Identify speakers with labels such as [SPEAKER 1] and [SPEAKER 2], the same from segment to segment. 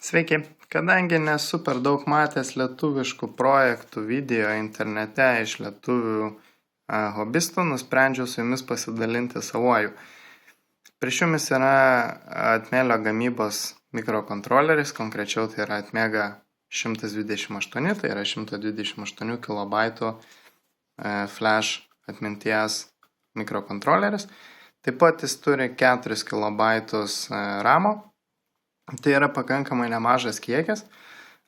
[SPEAKER 1] Sveiki, kadangi nesu per daug matęs lietuviškų projektų video internete iš lietuvių hobistų, nusprendžiau su jumis pasidalinti savuoju. Prieš jumis yra Atmėlio gamybos mikrokontroleris, konkrečiau tai yra Atmega 128, tai yra 128 KB flash atminties mikrokontroleris. Taip pat jis turi 4 KB ramo. Tai yra pakankamai nemažas kiekis.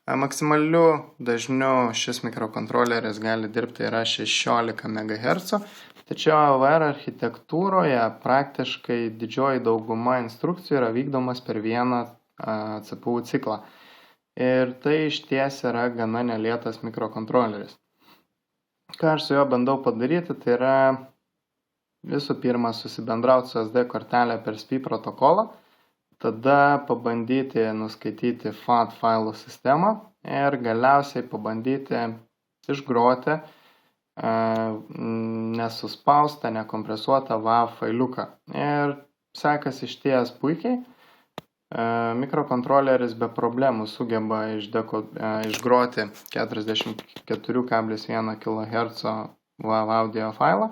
[SPEAKER 1] Maksimaliu dažniu šis mikrokontroleris gali dirbti yra 16 MHz, tačiau AVR architektūroje praktiškai didžioji dauguma instrukcijų yra vykdomas per vieną CPU ciklą. Ir tai išties yra gana nelėtas mikrokontroleris. Ką aš su juo bandau padaryti, tai yra visų pirma susibendrauti su SD kortelė per SPI protokolą, tada pabandyti nuskaityti FAT failų sistemą ir galiausiai pabandyti išgroti nesuspaustą, nekompresuotą WAV failiuką. Ir sekasi išties puikiai. Mikrokontroleris be problemų sugeba išgroti 44,1 kHz WAV audio failą,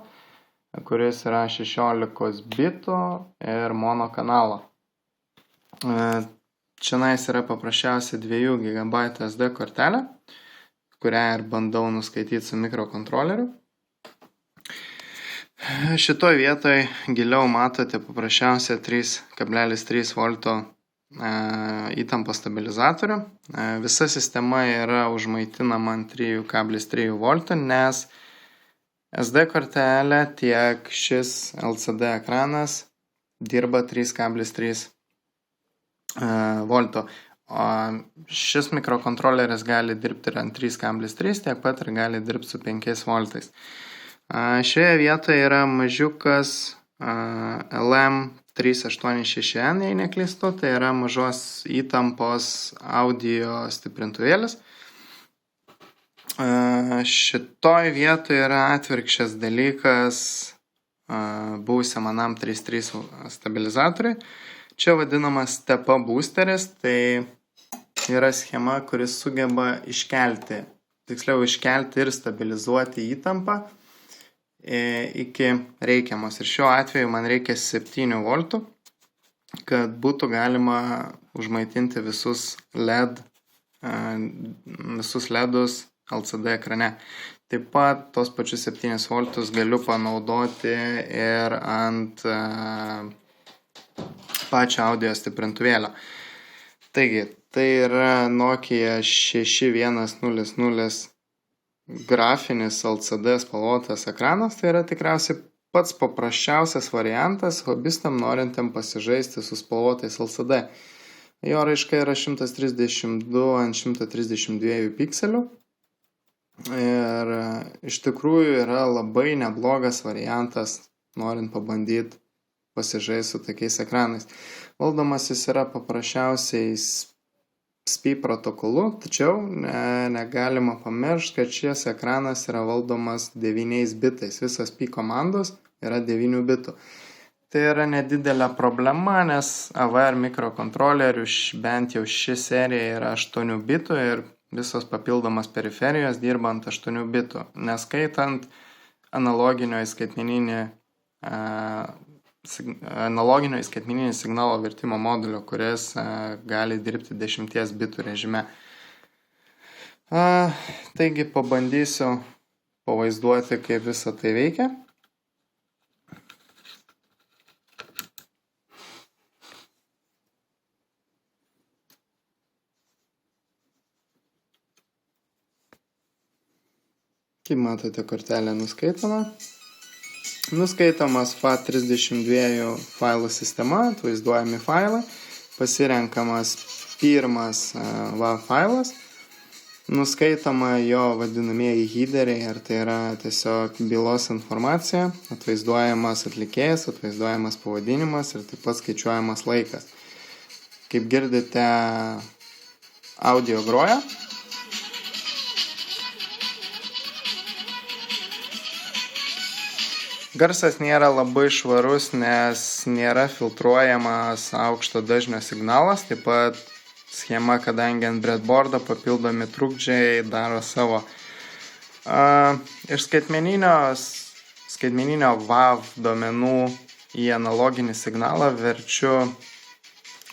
[SPEAKER 1] kuris yra 16 bitų ir monokanalo. Čianais yra paprasčiausiai 2 GB SD kortelė, kurią ir bandau nuskaityti su mikrokontroleriu. Šitoj vietoj giliau matote paprasčiausiai 3,3 V įtampos stabilizatorių. Visa sistema yra užmaitinama ant 3,3 V, nes SD kortelė tiek šis LCD ekranas dirba 3,3 V. O šis mikrokontroleris gali dirbti ir ant 3,3, tiek pat ir gali dirbti su 5 V. Šioje vietoje yra mažiukas LM386N, jei neklystu, tai yra mažos įtampos audio stiprintuvėlis. Šitoj vietoje yra atvirkščias dalykas buvusiam manam 3.3 stabilizatoriui. Čia vadinamas step-up boosteris, tai yra schema, kuris sugeba iškelti ir stabilizuoti įtampą iki reikiamos. Ir šiuo atveju man reikia 7 V, kad būtų galima užmaitinti visus LEDus LCD ekrane. Taip pat tos pačius 7 V galiu panaudoti ir ant pačio audio stiprintuvėlio. Taigi, tai yra Nokia 6100 grafinis LCD spalvotas ekranas. Tai yra tikriausiai pats paprasčiausias variantas hobistam norintiem pasižaisti su spalvotais LCD. Jo raiška yra 132 ant 132 pikselių. Ir iš tikrųjų yra labai neblogas variantas, norint pabandyti pasižaisti su tokiais ekranais. Valdomas jis yra paprasčiausiai SPI protokolu, tačiau negalima pamiršti, kad šis ekranas yra valdomas 9 bitais. Visas SPI komandos yra 9 bitų. Tai yra nedidelė problema, nes AVR mikrokontrolerių bent jau ši serija yra 8 bitų ir visos papildomas periferijos dirba ant 8 bitų, neskaitant analoginio į skaitmeninį signalo vertimo modulio, kuris gali dirbti 10 bitų režime. Taigi pabandysiu pavaizduoti, kaip visą tai veikia. Kaip matote, kortelė nuskaitoma. Nuskaitomas FAT32 failų sistema, atvaizduojami failai, pasirenkamas pirmas WAV failas, nuskaitoma jo vadinamieji headeriai, ar tai yra tiesiog bylos informacija, atvaizduojamas atlikėjas, atvaizduojamas pavadinimas ir taip pat skaičiuojamas laikas. Kaip girdite, audio groja. Garsas nėra labai švarus, nes nėra filtruojamas aukšto dažnio signalas, taip pat schema, kadangi ant breadboardo papildomi trukdžiai daro savo. Iš skaitmeninio WAV duomenų į analoginį signalą verčiu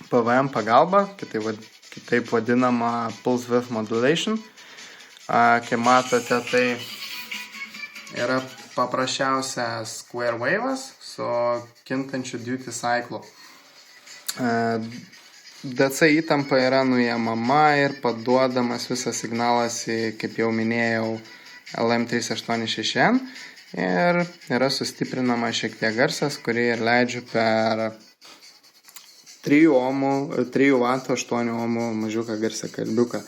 [SPEAKER 1] PWM pagalba, kitaip vadinama Pulse Width Modulation. Kaip matote, tai yra paprasčiausias square wave'as su kintančiu duty cycle. DC įtampa yra nuėmama ir paduodamas visas signalas į, kaip jau minėjau, LM386N ir yra sustiprinama šiek tiek garsas, kurį ir leidžiu per 3 W 8 ohmų mažiuką garsą kalbiuką.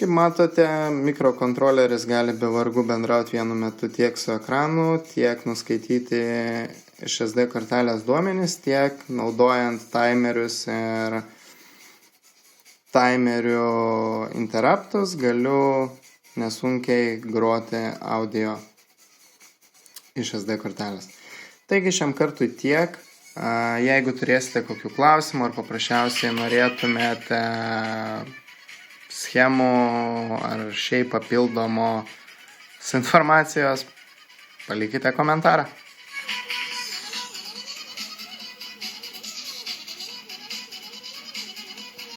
[SPEAKER 1] Kaip matote, mikrokontroleris gali be vargų bendrauti vienu metu tiek su ekranu, tiek nuskaityti iš SD kortelės duomenis, tiek naudojant timerius ir timerių interruptus galiu nesunkiai groti audio iš SD kortelės. Taigi šiam kartui tiek. Jeigu turėsite kokių klausimų ar paprasčiausiai norėtumėte schemų ar šiaip papildomos informacijos, palikite komentarą.